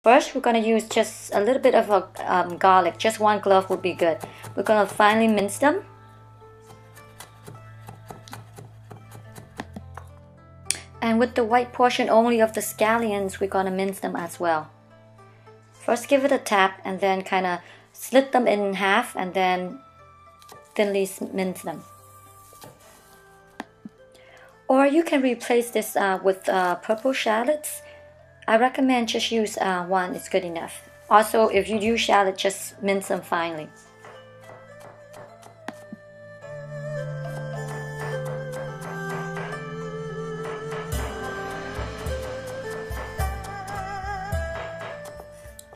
First, we're going to use just a little bit of garlic. Just one clove would be good. We're going to finely mince them. And with the white portion only of the scallions, we're going to mince them as well. First, give it a tap and then kind of slit them in half and then thinly mince them. Or you can replace this with purple shallots. I recommend just use one, it's good enough. Also, if you use shallot, just mince them finely.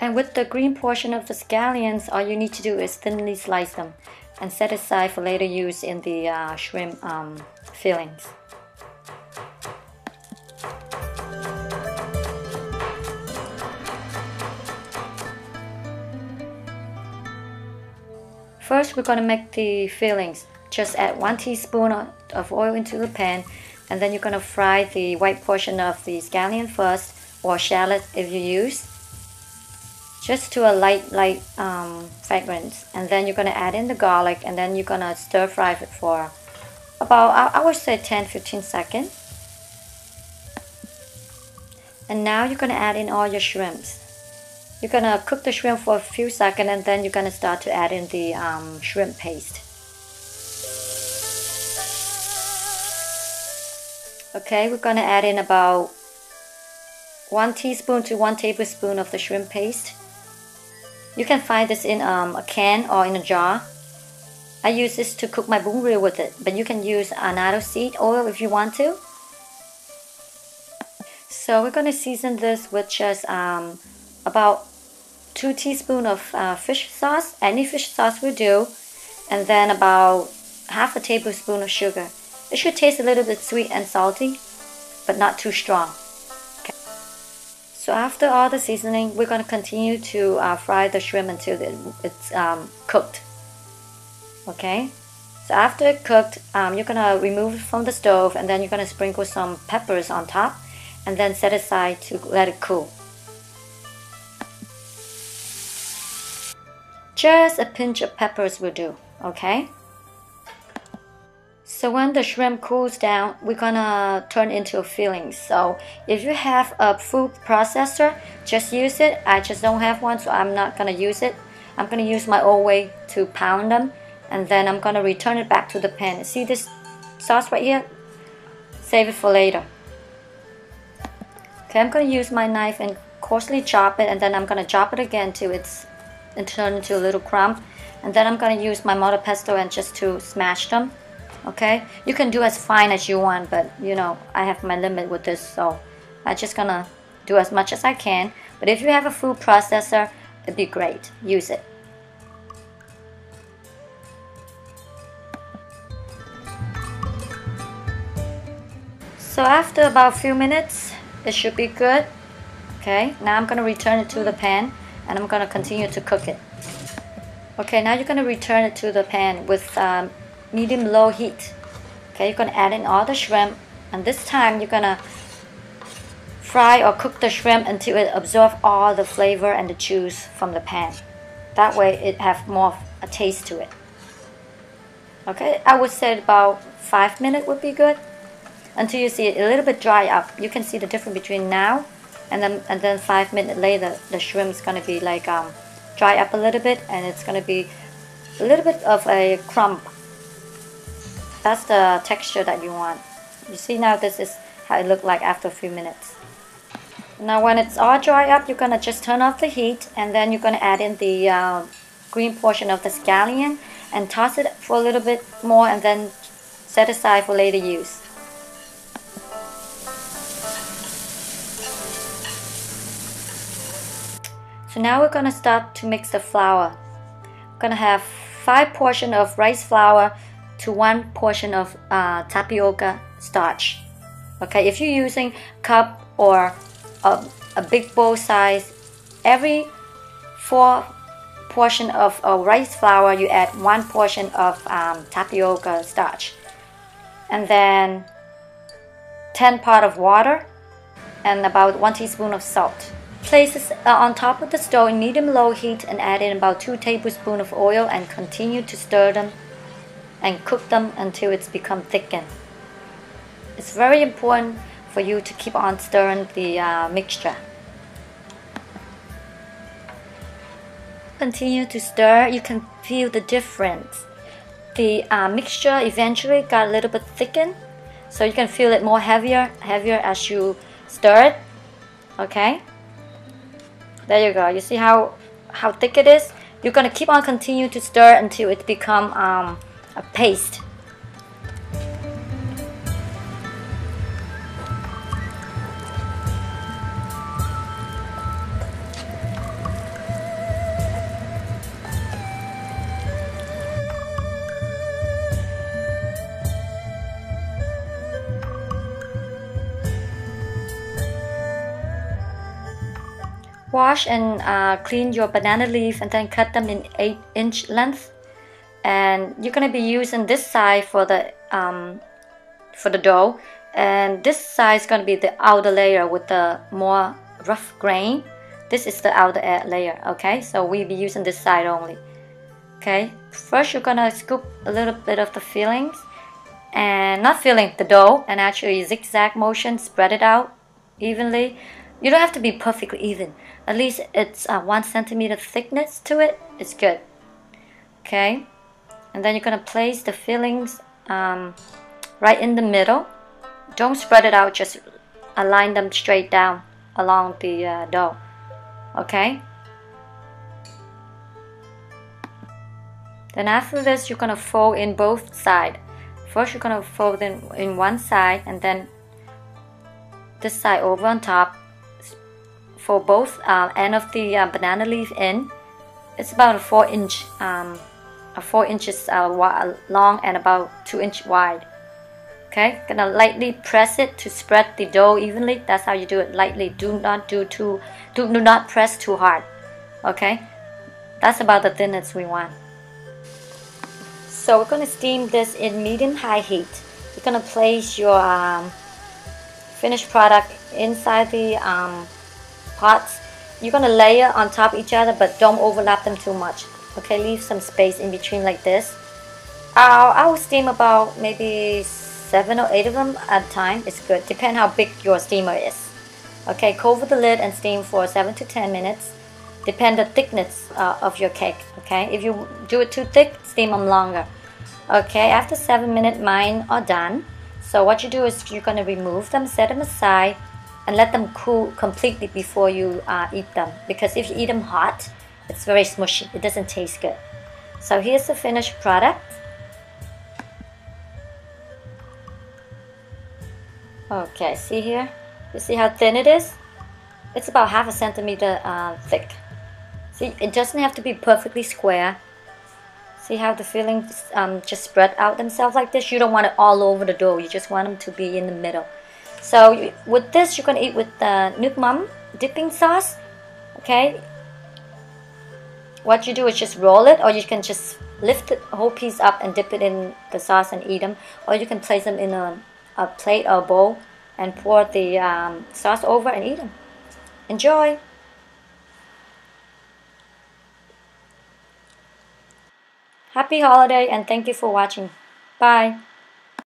And with the green portion of the scallions, all you need to do is thinly slice them and set aside for later use in the shrimp fillings. First, we're going to make the fillings. Just add 1 teaspoon of oil into the pan, and then you're going to fry the white portion of the scallion first, or shallot if you use, just to a light fragrance. And then you're going to add in the garlic, and then you're going to stir fry it for about, I would say 10-15 seconds. And now you're going to add in all your shrimps. You're going to cook the shrimp for a few seconds, and then you're going to start to add in the shrimp paste. Okay, we're going to add in about 1 teaspoon to 1 tablespoon of the shrimp paste. You can find this in a can or in a jar. I use this to cook my bún riêu with it, but you can use annatto seed oil if you want to. So we're going to season this with just about 2 teaspoons of fish sauce. Any fish sauce will do. And then about half a tablespoon of sugar. It should taste a little bit sweet and salty, but not too strong. Okay. So after all the seasoning, we're going to continue to fry the shrimp until it's cooked. Okay. So after it's cooked, you're going to remove it from the stove, and then you're going to sprinkle some peppers on top, and then set aside to let it cool. Just a pinch of peppers will do, okay? So when the shrimp cools down, we're gonna turn into a filling. So if you have a food processor, just use it. I just don't have one, so I'm not gonna use it. I'm gonna use my old way to pound them, and then I'm gonna return it back to the pan. See this sauce right here? Save it for later. Okay, I'm gonna use my knife and coarsely chop it, and then I'm gonna chop it again till it's and turn into a little crumb, and then I'm going to use my mortar pestle and just to smash them. Okay, you can do as fine as you want, but you know I have my limit with this, so I'm just gonna do as much as I can. But if you have a food processor, it'd be great, use it. So after about a few minutes, it should be good. Okay, now I'm gonna return it to the pan, and I'm going to continue to cook it. Okay, now you're going to return it to the pan with medium-low heat. Okay, you're going to add in all the shrimp, and this time you're going to fry or cook the shrimp until it absorbs all the flavor and the juice from the pan. That way it has more a taste to it. Okay, I would say about 5 minutes would be good, until you see it a little bit dry up. You can see the difference between now and then 5 minutes later, the shrimp is going to be like dry up a little bit, and it's going to be a little bit of a crumb. That's the texture that you want. You see now this is how it looked like after a few minutes. Now when it's all dry up, you're going to just turn off the heat, and then you're going to add in the green portion of the scallion and toss it for a little bit more, and then set aside for later use. So now we're going to start to mix the flour. We're going to have 5 portions of rice flour to 1 portion of tapioca starch. Okay, if you're using cup or a big bowl size, every 4 portion of rice flour, you add 1 portion of tapioca starch. And then 10 parts of water and about 1 teaspoon of salt. Place this on top of the stove in medium-low heat and add in about 2 tablespoons of oil and continue to stir them and cook them until it's become thickened. It's very important for you to keep on stirring the mixture. Continue to stir. You can feel the difference. The mixture eventually got a little bit thickened, so you can feel it more heavier as you stir it. Okay, there you go. You see how thick it is? You're gonna keep on continue to stir until it become a paste. Wash and clean your banana leaf and then cut them in 8-inch length. And you're gonna be using this side for the dough, and this side is gonna be the outer layer with the more rough grain. This is the outer layer. Okay, so we'll be using this side only. Okay, first you're gonna scoop a little bit of the fillings, and not filling the dough, and actually zigzag motion, spread it out evenly. You don't have to be perfectly even. At least it's 1 centimeter thickness to it. It's good. Okay, and then you're gonna place the fillings right in the middle. Don't spread it out. Just align them straight down along the dough. Okay. Then after this, you're gonna fold in both sides. First, you're gonna fold in one side, and then this side over on top. For both end of the banana leaf in. It's about a 4 inches long and about 2 inch wide. Okay, gonna lightly press it to spread the dough evenly. That's how you do it, lightly. Do not press too hard. Okay, that's about the thinness we want. So we're gonna steam this in medium-high heat. You're gonna place your finished product inside the pots. You're gonna layer on top of each other, but don't overlap them too much. Okay, leave some space in between like this. I will steam about maybe 7 or 8 of them at a time. It's good, depend how big your steamer is. Okay, cover the lid and steam for 7 to 10 minutes. Depend the thickness of your cake. Okay, if you do it too thick, steam them longer. Okay, after 7 minutes, mine are done. So what you do is you're gonna remove them, set them aside, and let them cool completely before you eat them, because if you eat them hot, it's very smushy. It doesn't taste good. So here's the finished product. Okay, see here? You see how thin it is? It's about 1/2 centimeter thick. See, it doesn't have to be perfectly square. See how the fillings just spread out themselves like this? You don't want it all over the dough. You just want them to be in the middle. So with this, you're gonna eat with the nước mắm dipping sauce. Okay. What you do is just roll it, or you can just lift the whole piece up and dip it in the sauce and eat them, or you can place them in a plate or bowl and pour the sauce over and eat them. Enjoy. Happy holiday, and thank you for watching. Bye.